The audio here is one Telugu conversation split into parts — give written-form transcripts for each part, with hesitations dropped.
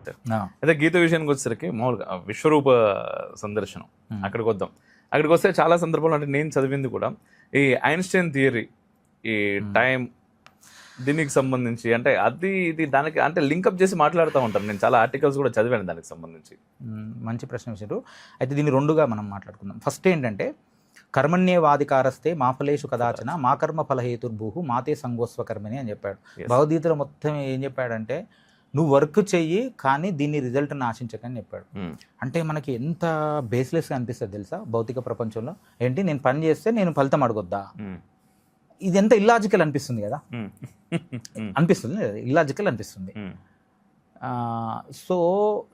కరెక్ట్. అయితే గీత విషయానికి వచ్చేసరికి మామూలుగా విశ్వరూప సందర్శనం అక్కడికి వద్దాం. అక్కడికి వస్తే చాలా సందర్భాలు అంటే నేను చదివింది కూడా ఈ ఐన్స్టైన్ థియరీ, ఈ టైం దీనికి సంబంధించి అంటే అది ఇది దానికి అంటే లింకప్ చేసి మాట్లాడుతూ ఉంటాను. నేను చాలా ఆర్టికల్స్ కూడా చదివాను దానికి సంబంధించి. మంచి ప్రశ్న వేశారు. అయితే దీన్ని రెండుగా మనం మాట్లాడుకుందాం. ఫస్ట్ ఏంటంటే కర్మణ్యేవాధికారస్తే మా ఫలేషు కదాచన మా కర్మ ఫలహేతుర్భూహు మాతే సంగోస్వకర్మని అని చెప్పాడు. భగవద్గీతలో మొత్తం ఏం చెప్పాడంటే నువ్వు వర్క్ చెయ్యి కానీ దీన్ని రిజల్ట్ని ఆశించకని చెప్పాడు. అంటే మనకి ఎంత బేస్లెస్గా అనిపిస్తుంది తెలుసా భౌతిక ప్రపంచంలో. ఏంటి నేను పని చేస్తే నేను ఫలితం అడగొద్దా, ఇది ఎంత ఇల్లాజికల్ అనిపిస్తుంది కదా, అనిపిస్తుంది ఇల్లాజికల్ అనిపిస్తుంది. సో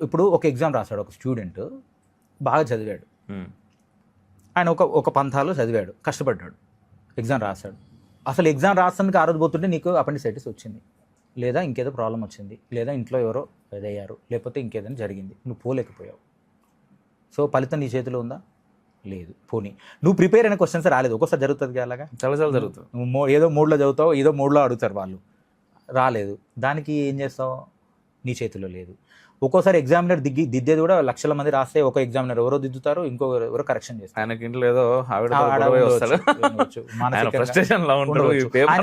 ఇప్పుడు ఒక ఎగ్జామ్ రాశాడు ఒక స్టూడెంట్, బాగా చదివాడు, ఆయన ఒక పంథాలో చదివాడు, కష్టపడ్డాడు, ఎగ్జామ్ రాశాడు. అసలు ఎగ్జామ్ రాస్తానికి ఆ రోజు పోతుంటే నీకు అపెండిసైటిస్ వచ్చింది, లేదా ఇంకేదో ప్రాబ్లం వచ్చింది, లేదా ఇంట్లో ఎవరో ఏదయ్యారు, లేకపోతే ఇంకేదైనా జరిగింది, నువ్వు పోలేకపోయావు. సో ఫలితం నీ చేతిలో ఉందా? లేదు. పోనీ నువ్వు ప్రిపేర్ అయిన క్వశ్చన్స్ రాలేదు, ఒక్కోసారి జరుగుతుంది అలాగా, చాలాసార్లు జరుగుతుంది. నువ్వు ఏదో మూడ్లో చదువుతావు, ఏదో మూడ్లో అడుగుతారు వాళ్ళు, రాలేదు, దానికి ఏం చేస్తావు? నీ చేతిలో లేదు. ఒక్కోసారి ఎగ్జామినర్ దిద్దేది కూడా లక్షల మంది రాస్తే ఒక ఎగ్జామినర్ ఎవరో దిద్దుతారు, ఇంకొకరు ఎవరో కరెక్షన్ చేస్తారు. ఆయనకి ఇంట్లో ఏదో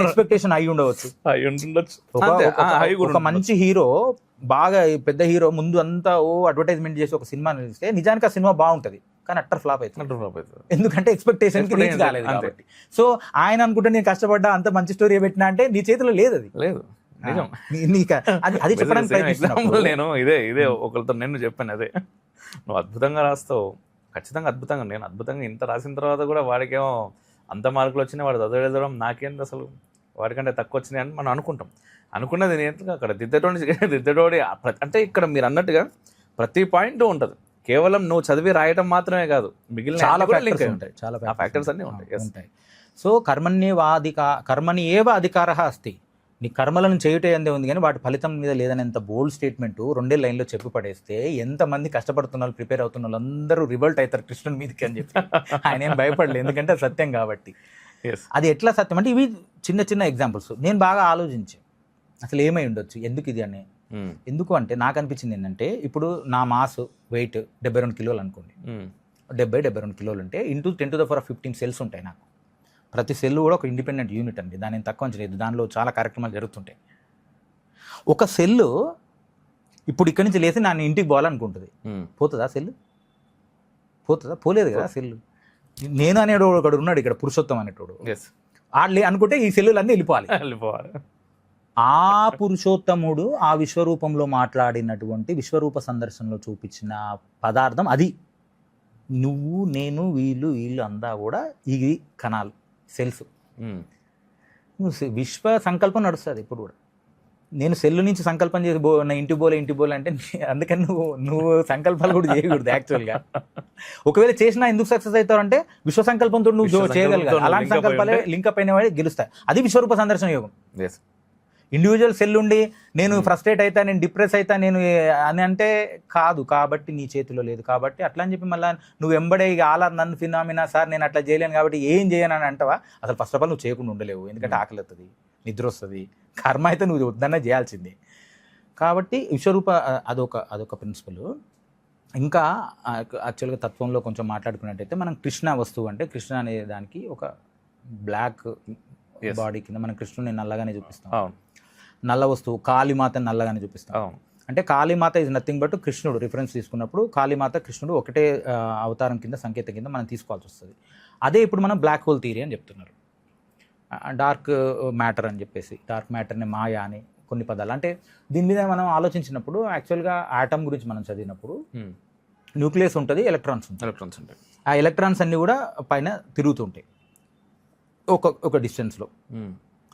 ఎక్స్పెక్టేషన్ అయి ఉండవచ్చు. ఒక మంచి హీరో, బాగా పెద్ద హీరో ముందు అంతా అడ్వర్టైజ్మెంట్ చేసి ఒక సినిమా నిలిస్తే నిజానికి ఆ సినిమా బాగుంటుంది కానీ అట్టర్ ఫ్లాప్ అవుతుంది. ఎందుకంటే ఎక్స్పెక్టేషన్ కి రీచ్ కాలేదు కాబట్టి. సో ఆయన అనుకుంటే నేను కష్టపడ్డా అంత మంచి స్టోరీ పెట్టినా అంటే నీ చేతిలో లేదు, అది లేదు. అది చెప్పడానికి ఎగ్జాంపుల్ నేను ఇదే ఒకరితో నేను చెప్పాను, అదే నువ్వు అద్భుతంగా రాస్తావు, ఖచ్చితంగా అద్భుతంగా, నేను అద్భుతంగా ఇంత రాసిన తర్వాత కూడా వాడికేమో అంత మార్కులు వచ్చినాయి, వాడు చదవడం నాకేంది అసలు వాడికంటే తక్కువ వచ్చినాయి అని మనం అనుకుంటాం. అనుకున్నది నేను అక్కడ దిద్దటోడి అంటే ఇక్కడ మీరు అన్నట్టుగా ప్రతి పాయింట్ ఉంటుంది. కేవలం నువ్వు చదివి రాయటం మాత్రమే కాదు, మిగిలిన చాలా ఫ్యాక్టర్స్ అన్నీ ఉంటాయి. సో కర్మణి ఏవ అధికార అస్తి, నీ కర్మలను చేయుటే అందే ఉంది కానీ వాటి ఫలితం మీద లేదనేంత బోల్డ్ స్టేట్మెంట్ 2 లైన్లో చెప్పి పడేస్తే ఎంతమంది కష్టపడుతున్నారు, ప్రిపేర్ అవుతున్న వాళ్ళు అందరూ రివల్ట్ అవుతారు కృష్ణుని మీదకి అని చెప్పి. ఆయన ఏం భయపడలేదు, ఎందుకంటే అది సత్యం కాబట్టి. అది ఎట్లా సత్యం అంటే ఇవి చిన్న చిన్న ఎగ్జాంపుల్స్. నేను బాగా ఆలోచించాను అసలు ఏమై ఉండొచ్చు, ఎందుకు ఇది అని. ఎందుకు అంటే నాకు అనిపించింది ఏంటంటే ఇప్పుడు నా మాస్ వెయిట్ 72 కిలోలు అనుకోండి, 72 కిలోలు అంటే ఇంటూ 10⁻15 సెల్స్ ఉంటాయి నాకు. ప్రతి సెల్ కూడా ఒక ఇండిపెండెంట్ యూనిట్ అండి, దాన్ని తక్కువ అంచలేదు, దానిలో చాలా కార్యక్రమాలు జరుగుతుంటాయి. ఒక సెల్లు ఇప్పుడు ఇక్కడి నుంచి లేసి నా ఇంటికి పోవాలనుకుంటుంది, పోతుందా సెల్? పోతుందా? పోలేదు కదా సెల్. నేను అనేటోడు ఒకడు ఉన్నాడు ఇక్కడ, పురుషోత్తం అనేటోడు, ఆడలే అనుకుంటే ఈ సెల్లులన్నీ వెళ్ళిపోవాలి. ఆ పురుషోత్తముడు ఆ విశ్వరూపంలో మాట్లాడినటువంటి విశ్వరూప సందర్శనలో చూపించిన పదార్థం అది. నువ్వు నేను వీళ్ళు అందా కూడా ఈ కణాలు, సెల్స్. విశ్వ సంకల్పం నడుస్తుంది ఇప్పుడు కూడా. నేను సెల్లు నుంచి సంకల్పం చేసి నా ఇంటి పోలే అంటే అందుకని నువ్వు సంకల్పాలు కూడా చేయకూడదు యాక్చువల్గా. ఒకవేళ చేసినా ఎందుకు సక్సెస్ అవుతావు అంటే విశ్వ సంకల్పంతో నువ్వు చేయగలగాలి. అలాంటి సంకల్పాలే లింకప్ అయిన వాడి గెలుస్తాయి. అది విశ్వరూప సందర్శన యోగం. ఇండివిజువల్ సెల్ ఉండి నేను ఫ్రస్ట్రేట్ అవుతా, నేను డిప్రెస్ అవుతా, నేను అని అంటే కాదు. కాబట్టి నీ చేతిలో లేదు కాబట్టి అట్లా అని చెప్పి మళ్ళీ నువ్వు ఎంబడే నన్ను ఫినామినా సార్ నేను అట్లా చేయలేను కాబట్టి ఏం చేయను అని అంటావా? అసలు ఫస్ట్ ఆఫ్ ఆల్ నువ్వు చేయకుండా ఉండలేవు, ఎందుకంటే ఆకలి వస్తుంది, నిద్ర వస్తుంది, కర్మ అయితే నువ్వు వద్దన్నా చేయాల్సిందే. కాబట్టి విశ్వరూప అదొక ప్రిన్సిపల్. ఇంకా యాక్చువల్గా తత్వంలో కొంచెం మాట్లాడుకున్నట్టయితే మనం కృష్ణ వస్తువు అంటే కృష్ణ అనే దానికి ఒక బ్లాక్ బాడీ కింద మనం కృష్ణుని నల్లగానే చూపిస్తాం. నల్ల వస్తువు కాళీమాత నల్లగానే చూపిస్తాం. అంటే కాళీమాత ఈజ్ నథింగ్ బట్ కృష్ణుడు. రిఫరెన్స్ తీసుకున్నప్పుడు కాళీమాత కృష్ణుడు ఒకటే అవతారం కింద, సంకేతం కింద మనం తీసుకోవాల్సి వస్తుంది. అదే ఇప్పుడు మనం బ్లాక్ హోల్ థియరీ అని చెప్తున్నారు, డార్క్ మ్యాటర్ అని చెప్పేసి, డార్క్ మ్యాటర్ని మాయా అని కొన్ని పదాలు. అంటే దీని మీద మనం ఆలోచించినప్పుడు యాక్చువల్గా ఆటమ్ గురించి మనం చదివినప్పుడు న్యూక్లియస్ ఉంటుంది, ఎలక్ట్రాన్స్ ఉంటాయి. ఆ ఎలక్ట్రాన్స్ అన్నీ కూడా పైన తిరుగుతుంటాయి ఒక డిస్టెన్స్లో.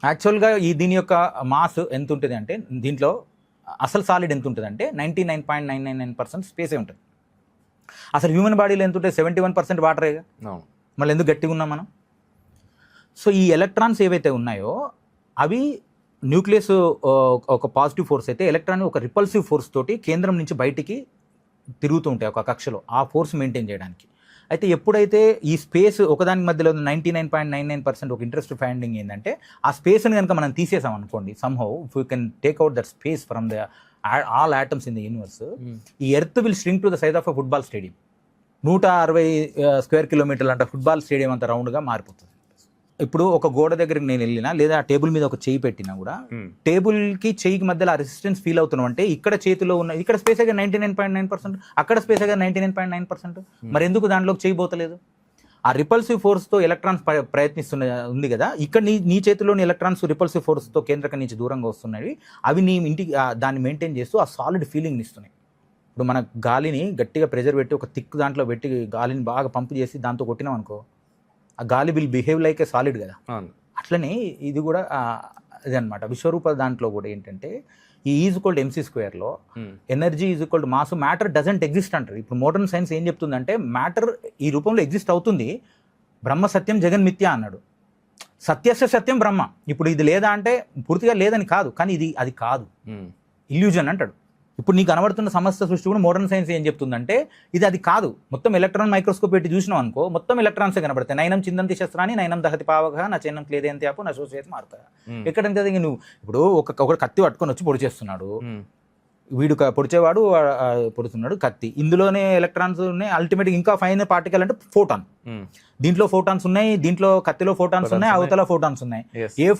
యాక్చువల్గా దీని యొక్క మాస్ ఎంత ఉంటుంది అంటే దీంట్లో అసలు సాలిడ్ ఎంత ఉంటుంది అంటే 99.999% స్పేసే ఉంటుంది. అసలు హ్యూమన్ బాడీలో ఎంత ఉంటుంది? 71% వాటరేగా. మళ్ళీ ఎందుకు గట్టిగా ఉన్నాం మనం? సో ఈ ఎలక్ట్రాన్స్ ఏవైతే ఉన్నాయో అవి న్యూక్లియస్ ఒక పాజిటివ్ ఫోర్స్ అయితే ఎలక్ట్రాన్ ఒక రిపల్సివ్ ఫోర్స్ తోటి కేంద్రం నుంచి బయటికి తిరుగుతూ ఉంటాయి ఒక కక్షలో, ఆ ఫోర్స్ మెయింటైన్ చేయడానికి. అయితే ఎప్పుడైతే ఈ స్పేస్ ఒకదాని మధ్యలో 99.99% ఒక ఇంట్రెస్ట్ ఫైండింగ్ ఏంటంటే ఆ స్పేస్ని కనుక మనం తీసేసాం అనుకోండి, somehow if you can take out that space from the all atoms in the universe, ఈ earth will shrink to the size of a football stadium. 160 square కిలోమీటర్లు అంటే ఫుట్బాల్ స్టేడియం అంత రౌండ్గా మారిపోతుంది. ఇప్పుడు ఒక గోడ దగ్గరికి నేను వెళ్ళినా లేదా ఆ టేబుల్ మీద ఒక చెయ్యి పెట్టినా కూడా టేబుల్కి చెయ్యికి మధ్యలో ఆ రెసిస్టెన్స్ ఫీల్ అవుతున్నాం అంటే ఇక్కడ చేతిలో ఉన్న ఇక్కడ స్పేస్ అయ్యా 99.9%, అక్కడ స్పేస్ అయ్యా 99.9%. మరి ఎందుకు దాంట్లోకి చేయబోతలేదు? ఆ రిపల్సివ్ ఫోర్స్తో ఎలక్ట్రాన్స్ ఉంది కదా, ఇక్కడ నీ చేతిలోని ఎలక్ట్రాన్స్ రిపల్సివ్ ఫోర్స్తో కేంద్రకం నుంచి దూరంగా వస్తున్నాయి. అవి నీ ఇంటికి దాన్ని మెయింటైన్ చేస్తూ ఆ సాలిడ్ ఫీలింగ్ని ఇస్తున్నాయి. ఇప్పుడు మన గాలిని గట్టిగా ప్రెజర్ పెట్టి ఒక థిక్ దాంట్లో పెట్టి గాలిని బాగా పంపు చేసి దాంతో కొట్టినాం అనుకో, ఆ గాలి will behave like a solid కదా. అట్లనే ఇది కూడా ఇది అనమాట. విశ్వరూప దాంట్లో కూడా ఏంటంటే ఈ ఈజ్ MC స్క్వేర్లో energy is mass, matter doesn't exist అంటారు. ఇప్పుడు మోడర్న్ సైన్స్ ఏం చెప్తుందంటే మ్యాటర్ ఈ రూపంలో ఎగ్జిస్ట్ అవుతుంది, బ్రహ్మ సత్యం జగన్ మిథ్య అన్నాడు. సత్యస్య సత్యం బ్రహ్మ. ఇప్పుడు ఇది లేదా అంటే పూర్తిగా లేదని కాదు, కానీ అది కాదు, ఇల్యూజన్ అంటాడు. ఇప్పుడు నీకు కనబడుతున్న సమస్త సృష్టి కూడా మోడర్న్ సైన్స్ ఏం చెప్తుందంటే అది కాదు. మొత్తం ఎలక్ట్రాన్ మైక్రోస్కోప్ పెట్టి చూసినాం అనుకో, మొత్తం ఎలక్ట్రాన్సే కనబడతాయి. నైనం చిందంతి శస్త్రాన్ని నైనం దహతి పావక నా చిన్నం క్లేదేంతి ఆపు నా శోషేతి మారుతా. ఎక్కడంటే నువ్వు ఇప్పుడు ఒక కత్తి పట్టుకొని వచ్చి పొడి చేస్తున్నాడు, వీడు పొడిచేవాడు పొడుతున్నాడు కత్తి, ఇందులోనే ఎలక్ట్రాన్స్ ఉన్నాయి. అల్టిమేట్గా ఇంకా ఫైన్ పార్టికల్ అంటే ఫోటాన్. దీంట్లో ఫోటాన్స్ ఉన్నాయి, దీంట్లో కత్తిలో ఫోటాన్స్ ఉన్నాయి, అవతల ఫోటాన్స్ ఉన్నాయి. ఏ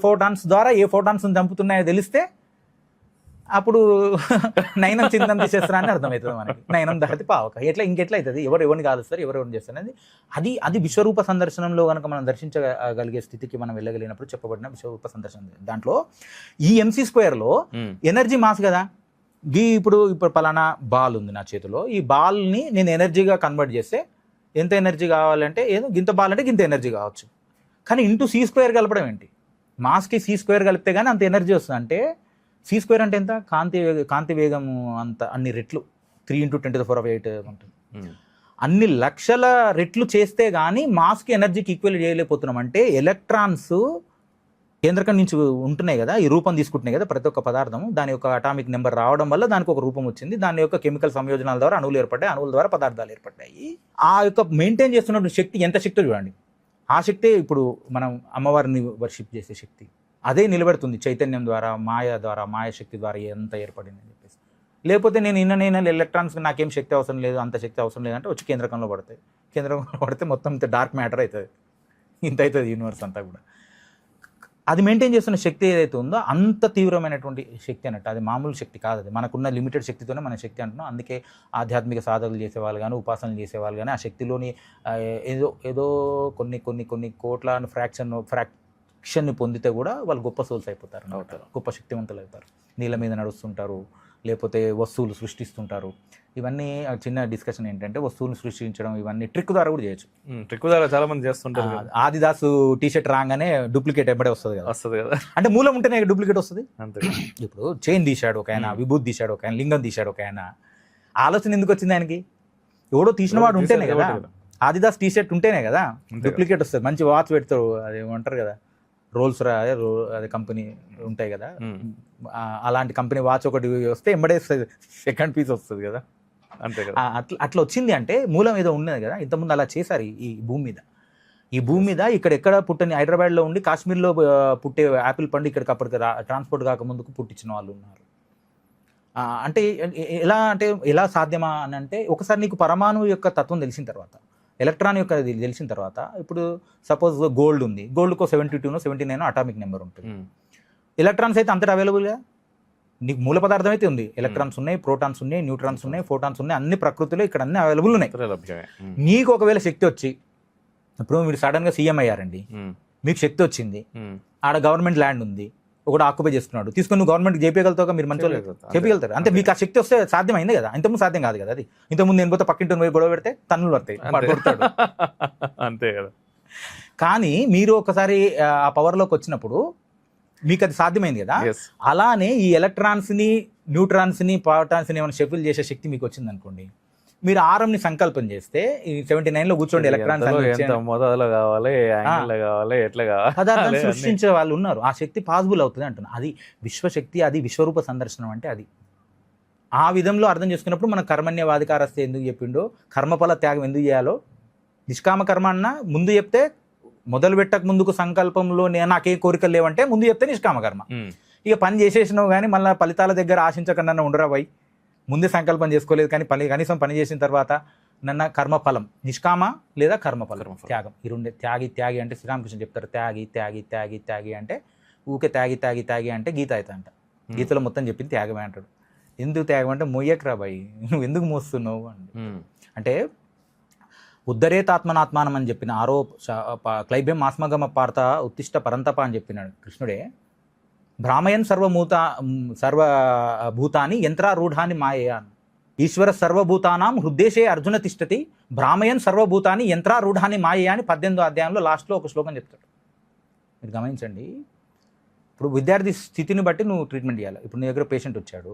ఫోటాన్స్ ద్వారా ఏ ఫోటాన్స్ చంపుతున్నాయో తెలిస్తే అప్పుడు నయనం చింతం తీసేస్తారని అర్థమవుతుంది మనకి. నయనం దహతి పావక. ఇంకెట్లా అవుతుంది? ఎవరిని కాలుస్తారు, ఎవరెవరిని చేస్తారు అనేది అది విశ్వరూప సందర్శనంలో కనుక మనం దర్శించగలిగే స్థితికి మనం వెళ్ళగలిగినప్పుడు చెప్పబడిన విశ్వరూప సందర్శనం. దాంట్లో ఈ MC స్క్వేర్లో ఎనర్జీ మాస్ కదా. ఇప్పుడు పలానా బాల్ ఉంది నా చేతిలో, ఈ బాల్ని నేను ఎనర్జీగా కన్వర్ట్ చేస్తే ఎంత ఎనర్జీ కావాలంటే గింత బాల్ అంటే గింత ఎనర్జీ కావచ్చు. కానీ C² కలపడం ఏంటి? మాస్కి C² కలిపితే కానీ అంత ఎనర్జీ వస్తుంది. అంటే C² అంటే ఎంత? కాంతి వేగం అంత అన్ని రెట్లు 3 × 10⁸ ఉంటుంది. అన్ని లక్షల రెట్లు చేస్తే కానీ మాస్కి ఎనర్జీకి ఈక్వల్ చేయలేకపోతున్నాం. అంటే ఎలక్ట్రాన్స్ కేంద్రకం నుంచి ఉంటున్నాయి కదా, ఈ రూపం తీసుకుంటున్నాయి కదా ప్రతి ఒక్క పదార్థం, దాని యొక్క అటామిక్ నెంబర్ రావడం వల్ల దానికి ఒక రూపం వచ్చింది. దాని యొక్క కెమికల్ సంయోజనాల ద్వారా అణువులు ఏర్పడ్డాయి, అణువుల ద్వారా పదార్థాలు ఏర్పడ్డాయి. ఆ యొక్క మెయింటైన్ చేస్తున్నటువంటి శక్తి ఎంత శక్తి చూడండి. ఆ శక్తి ఇప్పుడు మనం అమ్మవారిని వర్షిప్ చేసే శక్తి అదే నిలబెడుతుంది చైతన్యం ద్వారా, మాయ శక్తి ద్వారా ఎంత ఏర్పడింది అని చెప్పేసి. లేకపోతే నేను ఎలక్ట్రాన్స్ నాకేం శక్తి అవసరం లేదు, అంత శక్తి అవసరం లేదంటే వచ్చి కేంద్రకంలో పడతాయి. కేంద్రకంలో పడితే మొత్తం ఇంత డార్క్ మ్యాటర్ అవుతుంది, ఇంత అవుతుంది యూనివర్స్ అంతా కూడా. అది మెయింటైన్ చేస్తున్న శక్తి ఏదైతే ఉందో అంత తీవ్రమైనటువంటి శక్తి అన్నట్టు. అది మామూలు శక్తి కాదు, అది మనకున్న లిమిటెడ్ శక్తితోనే మన శక్తి అంటున్నాం. అందుకే ఆధ్యాత్మిక సాధనలు చేసేవాళ్ళు కానీ, ఉపాసనలు చేసేవాళ్ళు కానీ ఆ శక్తిలోని ఏదో కొన్ని కోట్ల ఫ్రాక్షన్ని పొందితే కూడా వాళ్ళు గొప్ప సోల్స్ అయిపోతారు, గొప్ప శక్తివంతులు అవుతారు. నీళ్ళ మీద నడుస్తుంటారు, లేకపోతే వస్తువులు సృష్టిస్తుంటారు. ఇవన్నీ చిన్న డిస్కషన్ ఏంటంటే వస్తువులు సృష్టించడం ఇవన్నీ ట్రిక్ ద్వారా కూడా చేయొచ్చు. ట్రిక్ ద్వారా చాలా మంది చేస్తుంటారు. ఆదిదాస్ టీషర్ట్ రాగానే డూప్లికేట్ ఎప్పుడే వస్తుంది కదా. అంటే మూలం ఉంటేనే డూప్లికేట్ వస్తుంది. ఇప్పుడు చైన్ తీశాడు ఒక ఆయన, విభూతి తీశాడు ఒక ఆయన, లింగం తీశాడు ఒక ఆయన. ఆలోచన ఎందుకు వచ్చింది ఆయనకి? ఎవడో తీసిన వాడు ఉంటేనే కదా. ఆదిదాస్ టీషర్ట్ ఉంటేనే కదా డూప్లికేట్ వస్తుంది. మంచి వాచ్ పెడతారు, అది ఏమంటారు కదా, రోల్స్ అదే కంపెనీ ఉంటాయి కదా, అలాంటి కంపెనీ వాచ్ ఒకటి వస్తే ఎంబడే సెకండ్ పీస్ వస్తుంది కదా. అంతే కదా. అట్లా వచ్చింది అంటే మూలం ఏదో ఉన్నది కదా. ఇంతకుముందు అలా చేశారు ఈ భూమి మీద ఎక్కడ పుట్టని హైదరాబాద్లో ఉండి కాశ్మీర్లో పుట్టే యాపిల్ పండు ఇక్కడికి అప్పటికి ట్రాన్స్పోర్ట్ కాకముందుకు పుట్టించిన వాళ్ళు ఉన్నారు. అంటే ఎలా సాధ్యమా అని అంటే ఒకసారి నీకు పరమాణువు యొక్క తత్వం తెలిసిన తర్వాత, ఎలక్ట్రాన్ యొక్క తెలిసిన తర్వాత, ఇప్పుడు సపోజ్ గోల్డ్ ఉంది, గోల్డ్కో 72 79 అటామిక్ నెంబర్ ఉంటుంది. ఎలక్ట్రాన్స్ అయితే అంతటా అవైలబుల్గా నీకు మూల పదార్థం అయితే ఉంది. ఎలక్ట్రాన్స్ ఉన్నాయి, ప్రోటాన్స్ ఉన్నాయి, న్యూట్రాన్స్ ఉన్నాయి, ఫోటాన్స్ ఉన్నాయి, అన్ని ప్రకృతిలో ఇక్కడ అన్ని అవైలబుల్ ఉన్నాయి. నీకు ఒకవేళ శక్తి వచ్చి, ఇప్పుడు మీరు సడన్గా సీఎం అయ్యారండి, మీకు శక్తి వచ్చింది, ఆడ గవర్నమెంట్ ల్యాండ్ ఉంది, ఒకటి ఆక్యుపై చేస్తున్నాడు, తీసుకొని నువ్వు గవర్నమెంట్కి చేపేయగలుగుతావు, మీరు మంచి చేపగలుగుతారు. అంటే మీకు ఆ శక్తి వస్తే సాధ్యమైంది కదా. ఇంతకుముందు సాధ్యం కాదు కదా. అది ఇంతకుముందు నేను పోతే పక్కింటి పోయి గొడవ పెడితే తన్నులు పడతాయి, కొడతాడు. అంతే కదా. కానీ మీరు ఒకసారి ఆ పవర్లోకి వచ్చినప్పుడు మీకు అది సాధ్యమైంది కదా. అలానే ఈ ఎలక్ట్రాన్స్ని, న్యూట్రాన్స్ని, ప్రోటాన్స్ని ఏమైనా షఫిల్ చేసే శక్తి మీకు వచ్చింది అనుకోండి, మీరు ఆరంని సంకల్పం చేస్తే ఈ 79లో కూర్చోండి, ఎలక్ట్రాన్స్ పదార్థాన్ని సృష్టించే వాళ్ళు ఉన్నారు. ఆ శక్తి పాసిబుల్ అవుతుంది అంటున్నా. అది విశ్వశక్తి, అది విశ్వరూప సందర్శనం అంటే అది. ఆ విధంలో అర్థం చేసుకున్నప్పుడు మన కర్మణ్యవాధికారస్తే ఎందుకు చెప్పిండో, కర్మఫల త్యాగం ఎందుకు చేయాలో, నిష్కామ కర్మ అన్న ముందు చెప్తే మొదలు పెట్టక ముందుకు సంకల్పంలో నాకే కోరికలు లేవంటే ముందు చెప్తే నిష్కామ కర్మ. ఇక పని చేసేసినావు కానీ మళ్ళీ ఫలితాల దగ్గర ఆశించకుండా ఉండరా పోయి, ముందే సంకల్పం చేసుకోలేదు కానీ కనీసం పని చేసిన తర్వాత నన్న కర్మఫలం నిష్కామ లేదా కర్మఫలం త్యాగం, ఈ రెండే. త్యాగి అంటే శ్రీరామకృష్ణ చెప్తారు, త్యాగి అంటే ఊకే త్యాగి అంటే గీత అవుతా అంట. గీతలో మొత్తం చెప్పింది త్యాగమే అంటాడు. ఎందుకు త్యాగం అంటే మొయ్యకరా బాయ్, నువ్వు ఎందుకు మోస్తున్నావు అంటే ఉద్ధరేతాత్మనాత్మానం అని చెప్పిన క్లైబ్యం ఆస్మగమ పార్త ఉత్తిష్ట పరంతప అని చెప్పినాడు కృష్ణుడే. భ్రామయన్ సర్వభూతాన్ని యంత్రారూఢాన్ని మాయయాన్ ఈశ్వర సర్వభూతానాం హృద్దేశే అర్జున తిష్టతి భ్రామయన్ సర్వభూతాన్ని యంత్రారూఢాన్ని మాయయా అని 18వ అధ్యాయంలో లాస్ట్లో ఒక శ్లోకం చెప్తాడు. మీరు గమనించండి, ఇప్పుడు విద్యార్థి స్థితిని బట్టి నువ్వు ట్రీట్మెంట్ చేయాలి. ఇప్పుడు నీ దగ్గర పేషెంట్ వచ్చాడు,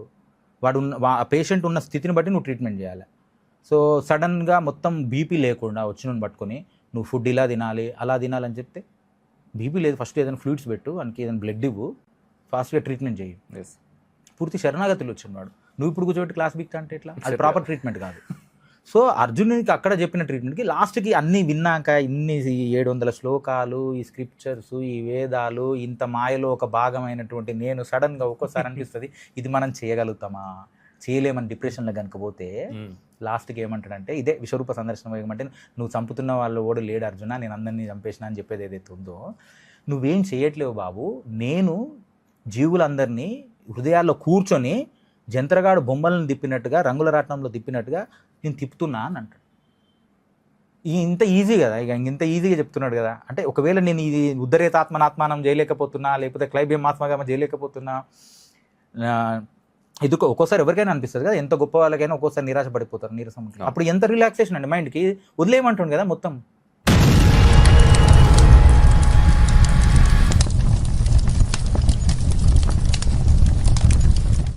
పేషెంట్ ఉన్న స్థితిని బట్టి నువ్వు ట్రీట్మెంట్ చేయాలి. సో సడన్గా మొత్తం బీపీ లేకుండా వచ్చిన పట్టుకొని నువ్వు ఫుడ్ ఇలా తినాలి అలా తినాలని చెప్తే బీపీ లేదు, ఫస్ట్ ఏదైనా ఫ్లూయిడ్స్ పెట్టు, వానికి ఏదైనా బ్లడ్ ఇవ్వు, ఫాస్ట్గా ట్రీట్మెంట్ చేయి. పూర్తి శరణాగతులు వచ్చినవాడు నువ్వు ఇప్పుడు కూర్చోబెట్టి క్లాస్ బిక్తా అంటే ఎట్లా? అది ప్రాపర్ ట్రీట్మెంట్ కాదు. సో అర్జునునికి అక్కడ చెప్పిన ట్రీట్మెంట్కి లాస్ట్కి అన్నీ విన్నాక ఇన్ని 700 శ్లోకాలు, ఈ స్క్రిప్చర్స్, ఈ వేదాలు, ఇంత మాయలో ఒక భాగమైనటువంటి నేను సడన్గా ఒక్కోసారి అనిపిస్తుంది ఇది మనం చేయగలుగుతామా, చేయలేమని డిప్రెషన్లో కనుక పోతే లాస్ట్కి ఏమంటాడంటే ఇదే విశ్వరూప సందర్శనం ఏమంటే నువ్వు చంపుతున్న వాళ్ళు ఓడు లేడు అర్జున, నేను అందరినీ చంపేసిన అని చెప్పేది ఏదైతే ఉందో, నువ్వేం చేయట్లేవు బాబు, నేను జీవులందరినీ హృదయాల్లో కూర్చొని జంత్రగాడు బొమ్మలను తిప్పినట్టుగా రంగుల రాట్నంలో తిప్పినట్టుగా నేను తిప్పుతున్నా అని అంటాడు. ఇంత ఈజీ కదా, ఇక ఇంత ఈజీగా చెప్తున్నాడు కదా. అంటే ఒకవేళ నేను ఇది ఉద్ధరేతాత్మనాత్మానం చేయలేకపోతున్నా, లేకపోతే క్లైబ్యం ఆత్మగమ చేయలేకపోతున్నా, ఇది ఒక్కోసారి ఎవరికైనా అనిపిస్తుంది కదా, ఎంత గొప్ప వాళ్ళకైనా ఒక్కోసారి నిరాశ పడిపోతారు, నీరసం. అప్పుడు ఎంత రిలాక్సేషన్ అండి మైండ్కి, వదిలేయమంటుంది కదా మొత్తం.